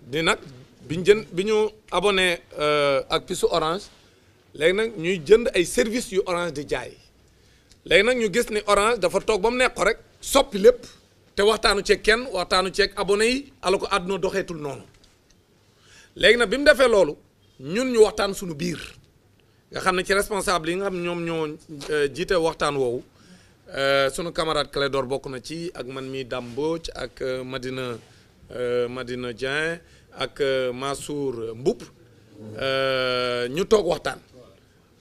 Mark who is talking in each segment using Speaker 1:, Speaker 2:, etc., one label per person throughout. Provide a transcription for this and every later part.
Speaker 1: di nag bi ñu abonné ak pisu Orange léegi nag ñuy jënd ay services yu Orange di jaay léegi nag ñu gis ni Orange dafa toog ba mu nekk ko rek soppi lépp te waxtaanu ceeg kenn waxtaanu ceeg abonné yi ala ko àdduna doxeetul noonu léegi nag bi mu defee loolu ñun ñu waxtaan suñu biir nga xam ne ci responsable yi nga xam ne ñoom ñoo jiite waxtaan woowu sunu camarade Clédor bokk na ci ak man mii Dame Mbodj ak Madina Dieng ak Massour Mboup ñu toog waxtaan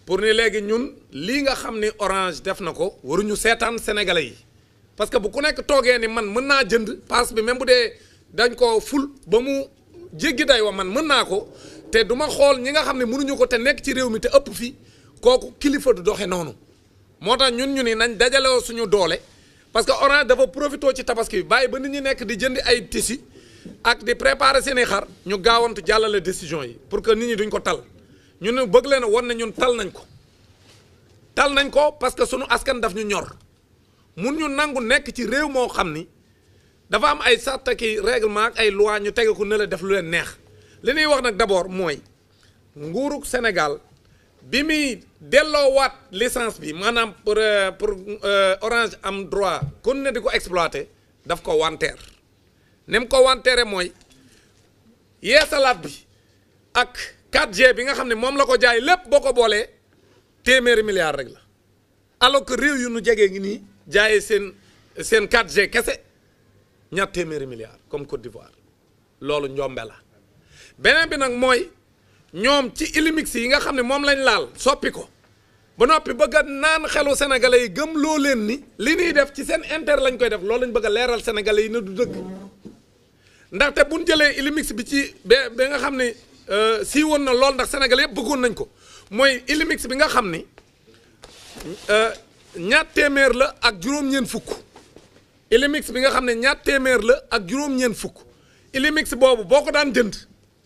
Speaker 1: pour ni léegi ñun lii nga xam ni Orange def na ko waruñu seetaan sénégalais yi parce que bu ku nekk toogee ni man mën naa jënd pass bi même bu dee dañ ko ful ba mu jéggi day wa man mën naa ko te du ma xool ñi nga xam ne mënuñu ko te nekk ci réew mi te ëpp fi kooku kilifa du doxe noonu moo tax ñun ñu ni nañ dajaloo suñu doole parce que Orange dafa profité ci tabaski bi bàyyi ba nit ñi nekk di jëndi ay tissus ak di préparer seen i xar ñu gaawantu jàllale décision yi pour que nit ñi duñ ko tal ñun bëgg leen won ne ñun tal nañ ko parce que sunu askan daf ñu ñor mun ñu nangu nekk ci réew moo xam ni dafa am ay sart ki règlement ak ay loi ñu tege ko ne la def lu leen neex li ñuy wax nag d'abord mooy nguurug Sénégal bi muy delloowaat licence bi maanaam pour Orange am droit kon ne di ko exploiter daf ko wanteer ni mu ko wanteere mooy yeesalaat bi ak 4G bi nga xam ne moom la ko jaay lépp boo ko boolee téeméeri milliards rek la alors que réew yu nu jegee ngi nii jaayee seen 4G kese ñaar téeméeri milliards comme Côte d'Ivoire loolu njombe la beneen bi nag mooy ñoom ci Illimix yi nga xam ne moom lañ laal soppi ko ba noppi bëgg a naan xelu sénégalais yi gëm loo leen ni li ñuy def ci seen intérêt lañ koy def loolu lañ bëgg a leeral sénégalais yi ne du dëgg ndaxte buñ jëlee Illimix bi ci ba nga xam ne sii woon na lool ndax sénégalais yëpp bëggoon nañ ko mooy Illimix bi nga xam ni ñaar téeméer la ak juróom-ñeent fukk Illimix bi nga xam ne ñaar téeméer la ak juróom-ñeent fukk Illimix boobu boo ko daan jënd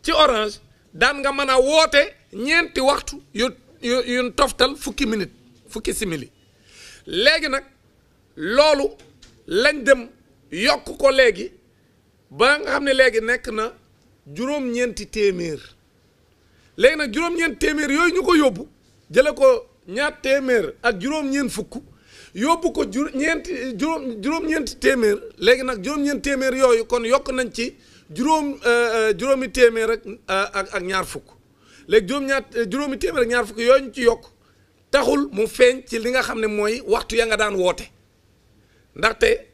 Speaker 1: ci Orange daan nga mën a woote ñeenti waxtu yu toftal fukki minute fukki simili léegi nag loolu lañ dem yokk ko léegi ba nga xam ne léegi nekk na juróom-ñeenti téeméer léegi nag juróom-ñeenti téeméer yooyu ñu ko yóbbu jële ko ñaar téeméer ak juróom-ñeent fukk yóbbu ko juróom-ñeenti téeméer léegi nag juróom-ñeenti téeméer yooyu kon yokk nañ ci juróomi téeméer ak ñaar fukk léegi juróomi téeméer ak ñaar fukk yooyu ñu ci yokk taxul mu feeñ ci li nga xam ne mooy waxtu ya nga daan woote ndaxte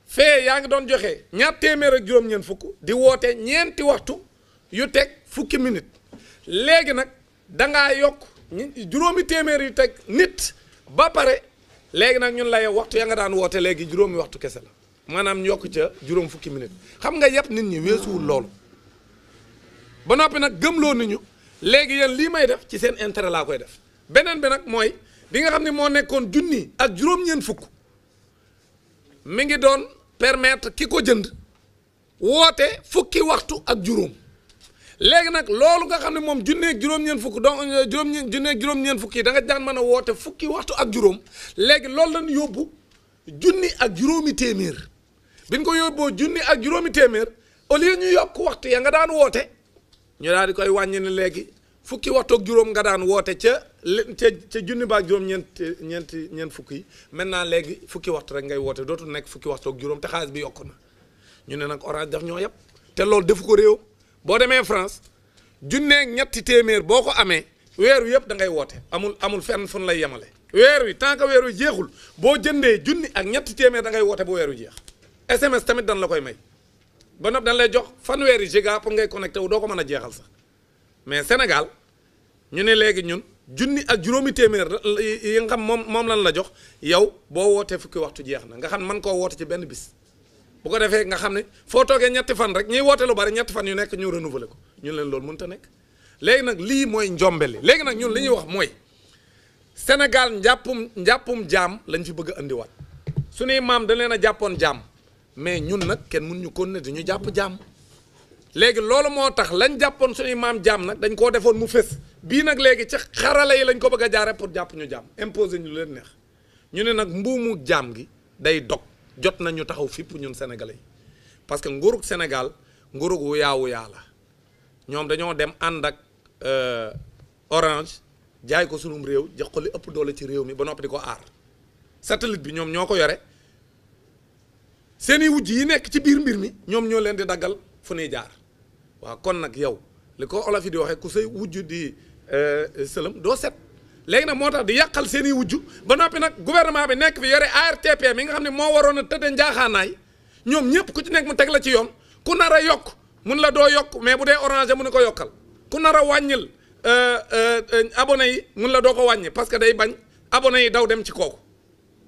Speaker 1: fee yaa ngi doon joxe ñaar téeméer ak juróom-ñeent fukk di woote ñeenti waxtu yu teg fukki minute léegi nag dangaa yokk juróomi téeméer yu teg nit ba pare léegi nag ñun lay waxtu ya nga daan woote léegi juróomi waxtu kese la maanaam ñu yokk ca juróom fukki minute xam nga yëpp nit ñi weesuwul loolu ba noppi nag gëmloo nit ñu léegi yéen lii may def ci seen intérêt laa koy def beneen bi nag mooy bi nga xam ne moo nekkoon junni ak juróom-ñeent fukk mi ngi doon permettre ki ko jënd woote fukki waxtu ak juróom léegi nag loolu nga xam ne moom junneeg juróom-ñeent fukk donc junneeg juróom-ñeent fukk yi da nga daan mën a woote fukki waxtu ak juróom léegi loolu lañ yóbbu junni ak juróomi téeméer bi ñu ko yóbboo junni ak juróomi téeméer au lieu ñu yokk waxtu ya nga daan woote ñu daal di koy wàññi ne léegi fukki waxtu ak juróom nga daan woote ca junni ba ak juróom-ñeent fukk yi maintenant léegi fukki waxtu rek ngay woote dootul nekk fukki waxtu ak juróom te xaalis bi yokk na ñu ne nag Orange daf ñoo yëpp te loolu defu ko réew boo demee France junneeg ñetti téeméer boo ko amee weer wi yëpp da ngay woote amul fenn fu lay yemale weer wi tant que weer wi jeexul boo jëndee junni ak ñetti téeméer da ngay woote ba weer wi jeex SMS tamit dan la koy may ba noppi dañ lay jox fanweeri giga pour ngay connecté wu doo ko mën a jeexal sax mais Sénégal ñu ne léegi ñun junni ak juróomi téeméer yi nga xam moom lan la jox yow boo wootee fukki waxtu jeex na nga xam mën koo woote ci benn bis bu ko defee nga xam ne foo toogee ñetti fan rek ñuy woote lu bari ñetti fan yu nekk ñu renouveler ko ñun leen loolu mënut a nekk léegi nag lii mooy njombeli léegi nag ñun li ñuy wax mooy Sénégal njàppum jaam lañ fi bëgg a andiwaat suñuy maam dañ leen a jàppoon jaam mais ñun nag kenn mun ñu kon ne dañu jàpp jaam léegi loolu moo tax lañ jàppoon suñuy maam jaam nag dañ koo defoon mu fës bii nag léegi ci xarala yi lañ ko bëgg a jaare pour jàpp ñu jaam imposer ñu leen neex ñu ne nag mbuumu jaam gi day dog jot nañu taxaw fipp ñun sénégalais yi parce que nguurug Sénégal ngurug wu yaa la ñoom dañoo dem ànd ak Orange jaay ko sunum réew jox ko li ëpp doole ci réew mi ba noppi di ko aar satellite bi ñoom ñoo ko yore seeni wujj yi nekk ci biir mbir mi ñoom ñoo leen di daggal fu ñuy jaar waaw kon nag yow li ko olof yi di waxee ku say wujj di sëlëm doo set léegi nag moo tax di yàqal seeni wujj ba noppi nag gouvernement bi nekk fi yore ARTP mi nga xam ne moo waroon a tëdd njaaxaanaay ñoom ñëpp ku ci nekk mu teg la ci yoon ku nar a yokk mun la doo yokk mais bu dee Orange mu ne ko yokkal ku nar a wàññil abonné yi mun la doo ko wàññi parce que day bañ abonné yi daw dem ci kooku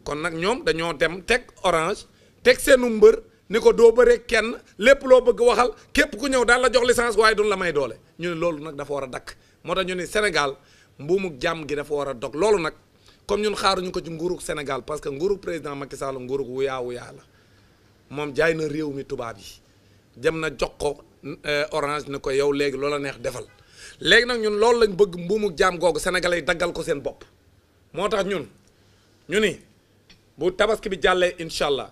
Speaker 1: kon nag ñoom dañoo dem teg Orange teg seenu mbër ni ko doo bëree kenn lépp loo bëgg waxal képp ku ñëw daal la jox licence waaye duñ la may doole ñu ne loolu nag dafa war a dakk moo tax ñu ne Sénégal mbuumu jàmm gi dafa war a dog loolu nag comme ñun xaaruñu ko ci nguurug Sénégal parce que nguurug président Macky Sall nguurug wuyaa la moom jaay na réew mi tubaab yi dem na jox ko Orange ni ko yow léegi loola neex defal léegi nag ñun loolu lañ bëgg mbuumu jaam googu sénégalais yi daggal ko seen bopp moo tax ñu ni bu tabaski bi jàllee incha allah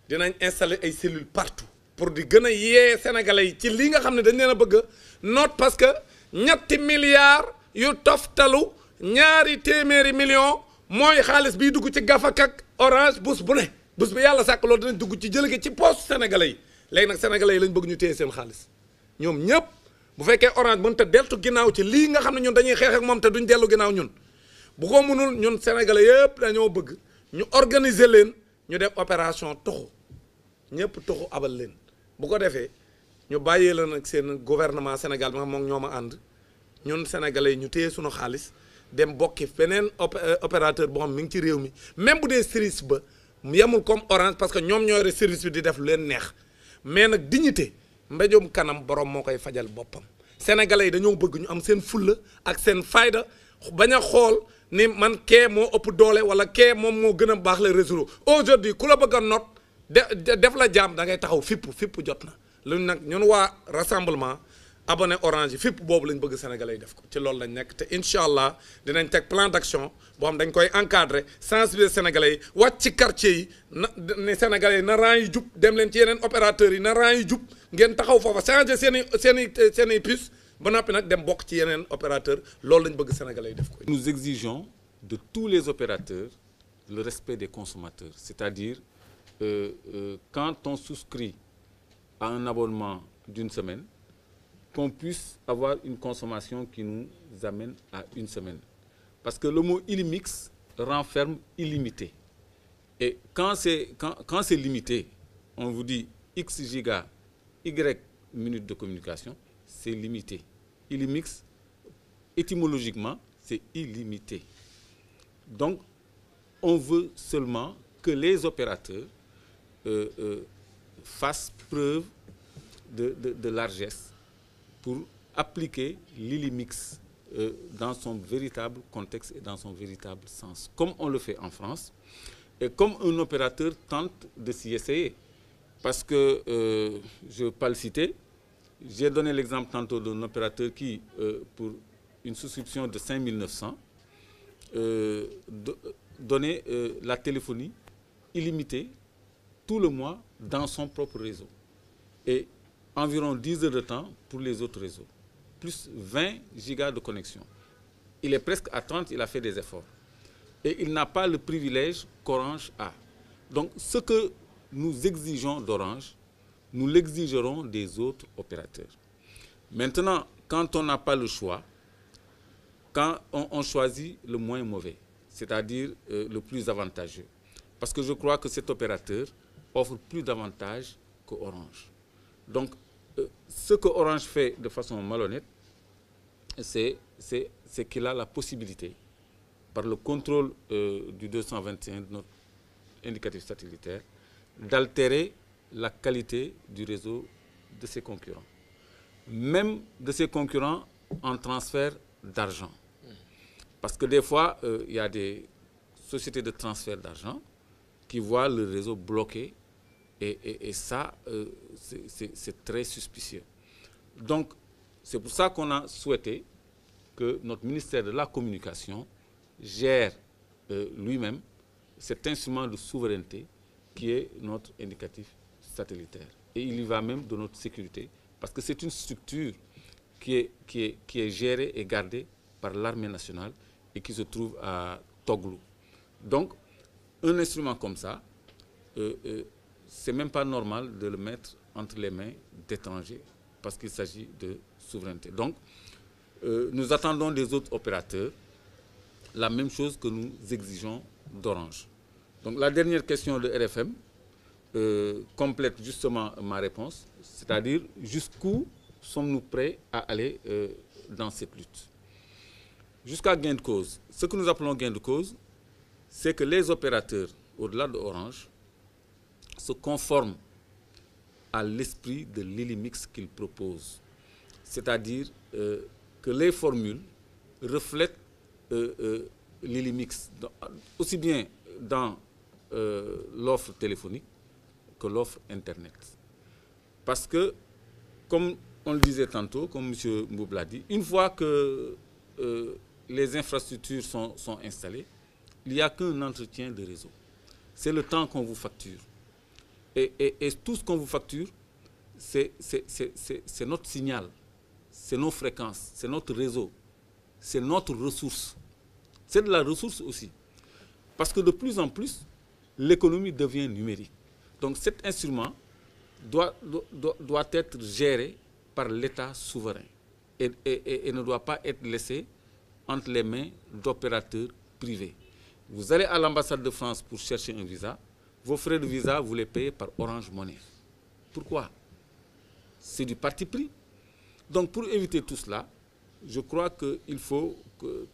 Speaker 1: dinañ installer ay cellules partout pour di gën a yee sénégalais yi ci li nga xam ne dañ leen a bëgg a noot parce que ñetti milliards yu toftalu ñaari téeméeri millions mooy xaalis biy dugg ci gafak ak Orange bés bu ne bés bi yàlla sàkk loolu dinañ dugg ci jële ci poste sénégalais yi léegi nag sénégalais yi lañ bëgg ñu téye seen xaalis ñoom ñëpp bu fekkee Orange mënut a deltu ginnaaw ci lii nga xam ne ñun dañuy xeex ak moom te duñ dellu ginnaaw ñun bu ko mënul ñun sénégalais yëpp dañoo bëgg ñu organiser leen ñu def opération toxu ñëpp toxu abal leen bu ko defee ñu bàyyee la nag seen gouvernement Sénégal bi nga moom ñoo ma ànd ñun sénégalais yi ñu téye suñu xaalis dem bokki beneen opérateur boo xam mi ngi ci réew mi même bu dee service ba yemul comme Orange parce que ñoom ñoo yore service bi di def lu leen neex mais nag dignité mbéjum kanam borom moo koy fajal boppam sénégalais yi dañoo bëgg ñu am seen fulla ak seen fayda bañ a xool ni man kee moo ëpp doole wala kee moom moo gën a baax le réseau aujourd'hui ku la bëgg a not def la jaam da ngay taxaw fipp jot na luñ nag ñun waa rassemblement abonné Orange yi fipp boobu lañ bëgg sénégalais yi def ko ci loolu lañ nekk te incha allah dinañ teg plan d'action boo xam dañ koy encadrer sensibiliser sénégalais yi wàcc ci quartier yi na ne sénégalais yi na rang yi jub dem leen ci yeneen opérateurs yi na rang yi jub ngeen taxaw foofa changer seen i puce ba noppi nag dem bokk ci yeneen opérateur loolu lañ bëgg sénégalais yi def ko.
Speaker 2: Nous exigeons de tous les opérateurs le respect des consommateurs, c'est-à-dire quand on souscrit à un abonnement d'une semaine, qu'on puisse avoir une consommation qui nous amène à une semaine. Parce que le mot illimix renferme illimité. Et quand c'est limité, on vous dit X giga, Y minutes de communication, c'est limité. Illimix, étymologiquement, c'est illimité. Donc, on veut seulement que les opérateurs fassent preuve de largesse pour appliquer l'illimix dans son véritable contexte et dans son véritable sens, comme on le fait en France, et comme un opérateur tente de s'y essayer. Parce que, je ne vais pas le citer, j'ai donné l'exemple tantôt d'un opérateur qui, pour une souscription de 5 900, donnait la téléphonie illimitée tout le mois dans son propre réseau. Et environ 10 heures de temps pour les autres réseaux, plus 20 gigas de connexion. Il est presque à 30, il a fait des efforts. Et il n'a pas le privilège qu'Orange a. Donc ce que nous exigeons d'Orange, nous l'exigerons des autres opérateurs. Maintenant, quand on n'a pas le choix, quand on choisit le moins mauvais, c'est-à-dire le plus avantageux, parce que je crois que cet opérateur offre plus d'avantages qu'Orange. Donc, ce que Orange fait de façon malhonnête, c'est qu'il a la possibilité, par le contrôle du 221 de notre indicatif satellitaire, d'altérer la qualité du réseau de ses concurrents. Même de ses concurrents en transfert d'argent. Parce que des fois, il y a des sociétés de transfert d'argent qui voient le réseau bloqué et ça, c'est très suspicieux. Donc, c'est pour ça qu'on a souhaité que notre ministère de la Communication gère lui-même cet instrument de souveraineté qui est notre indicatif satellitaire. et il y va même de notre sécurité, parce que c'est une structure qui est gérée et gardée par l'armée nationale et qui se trouve à Toglou. Donc, un instrument comme ça, c'est même pas normal de le mettre entre les mains d'étrangers, parce qu'il s'agit de souveraineté. Donc, nous attendons des autres opérateurs la même chose que nous exigeons d'Orange. Donc, la dernière question de RFM complète justement ma réponse, c'est-à-dire jusqu'où sommes-nous prêts à aller dans cette lutte. Jusqu'à gain de cause. Ce que nous appelons gain de cause, c'est que les opérateurs, au-delà de Orange, se conforment à l'esprit de l'ILIMIX qu'ils proposent. C'est-à-dire que les formules reflètent l'ILIMIX, aussi bien dans l'offre téléphonique que l'offre Internet. Parce que, comme on le disait tantôt, comme M. Mboub l'a dit, une fois que les infrastructures sont installées, il n'y a qu'un entretien de réseau. C'est le temps qu'on vous facture. Et tout ce qu'on vous facture, c'est notre signal, c'est nos fréquences, c'est notre réseau, c'est notre ressource. C'est de la ressource aussi. Parce que de plus en plus, l'économie devient numérique. Donc cet instrument doit être géré par l'État souverain et ne doit pas être laissé entre les mains d'opérateurs privés. Vous allez à l'ambassade de France pour chercher un visa, vos frais de visa, vous les payez par Orange Money. Pourquoi? C'est du parti pris. Donc pour éviter tout cela, je crois qu'il faut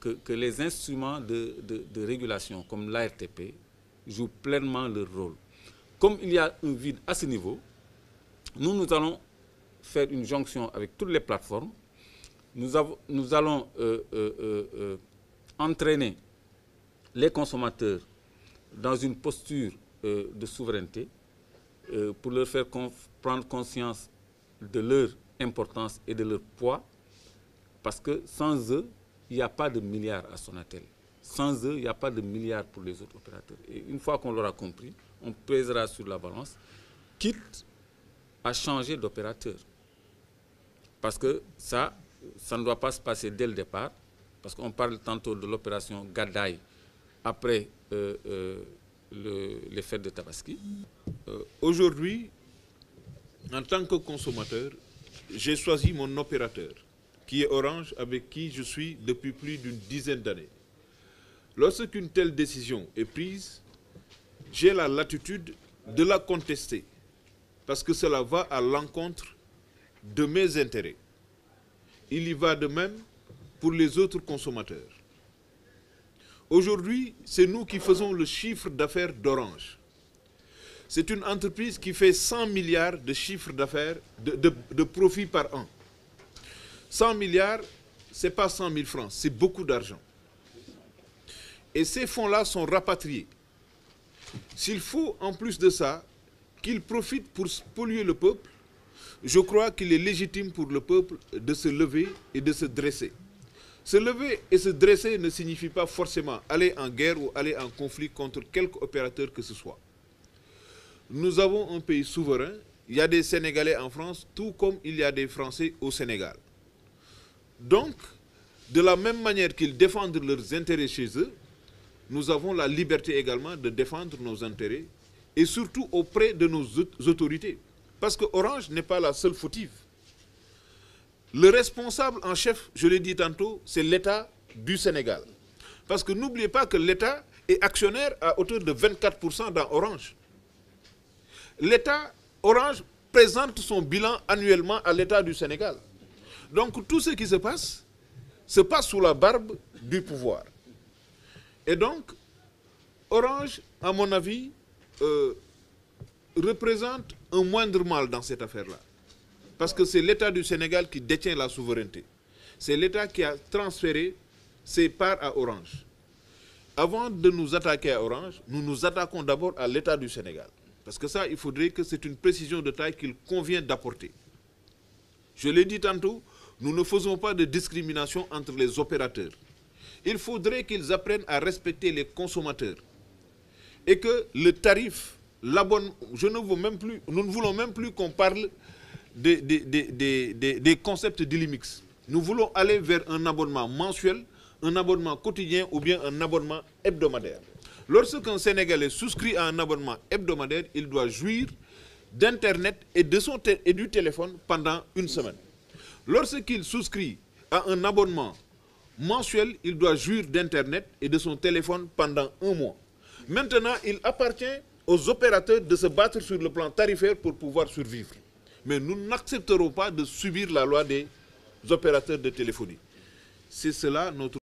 Speaker 2: que les instruments de régulation comme l'ARTP jouent pleinement leur rôle. Comme il y a un vide à ce niveau, nous allons faire une jonction avec toutes les plateformes. Nous allons entraîner les consommateurs dans une posture de souveraineté pour leur faire prendre conscience de leur importance et de leur poids, parce que sans eux, il n'y a pas de milliards à Sonatel. Sans eux, il n'y a pas de milliards pour les autres opérateurs. Et une fois qu'on l'aura compris, on pèsera sur la balance, quitte à changer d'opérateur. Parce que ça ne doit pas se passer dès le départ, parce qu'on parle tantôt de l'opération Gadaï après les fêtes de Tabaski.
Speaker 3: Aujourd'hui, en tant que consommateur, j'ai choisi mon opérateur, qui est Orange, avec qui je suis depuis plus d'une dizaine d'années. Lorsqu'une telle décision est prise, j'ai la latitude de la contester, parce que cela va à l'encontre de mes intérêts. Il y va de même pour les autres consommateurs. Aujourd'hui, c'est nous qui faisons le chiffre d'affaires d'Orange. C'est une entreprise qui fait 100 milliards de chiffre d'affaires, de profit par an. 100 milliards, ce n'est pas 100 000 francs, c'est beaucoup d'argent. Et ces fonds-là sont rapatriés. S'il faut, en plus de ça, qu'ils profitent pour polluer le peuple, je crois qu'il est légitime pour le peuple de se lever et de se dresser. Se lever et se dresser ne signifie pas forcément aller en guerre ou aller en conflit contre quelque opérateur que ce soit. Nous avons un pays souverain, il y a des Sénégalais en France, tout comme il y a des Français au Sénégal. Donc, de la même manière qu'ils défendent leurs intérêts chez eux, nous avons la liberté également de défendre nos intérêts et surtout auprès de nos autorités. Parce que Orange n'est pas la seule fautive. Le responsable en chef, je l'ai dit tantôt, c'est l'État du Sénégal. Parce que n'oubliez pas que l'État est actionnaire à hauteur de 24% dans Orange. L'État, Orange, présente son bilan annuellement à l'État du Sénégal. Donc tout ce qui se passe sous la barbe du pouvoir. Et donc, Orange, à mon avis, représente un moindre mal dans cette affaire-là. Parce que c'est l'État du Sénégal qui détient la souveraineté. C'est l'État qui a transféré ses parts à Orange. Avant de nous attaquer à Orange, nous nous attaquons d'abord à l'État du Sénégal. Parce que ça, il faudrait que c'est une précision de taille qu'il convient d'apporter. Je l'ai dit tantôt, nous ne faisons pas de discrimination entre les opérateurs. Il faudrait qu'ils apprennent à respecter les consommateurs. Et que le tarif, je ne veux même plus, nous ne voulons même plus qu'on parle des concepts d'Illimix. Nous voulons aller vers un abonnement mensuel, un abonnement quotidien ou bien un abonnement hebdomadaire. Lorsqu'un Sénégalais souscrit à un abonnement hebdomadaire, il doit jouir d'Internet et du téléphone pendant une semaine. Lorsqu'il souscrit à un abonnement mensuel, il doit jouir d'Internet et de son téléphone pendant un mois. Maintenant, il appartient aux opérateurs de se battre sur le plan tarifaire pour pouvoir survivre. Mais nous n'accepterons pas de subir la loi des opérateurs de téléphonie. C'est cela notre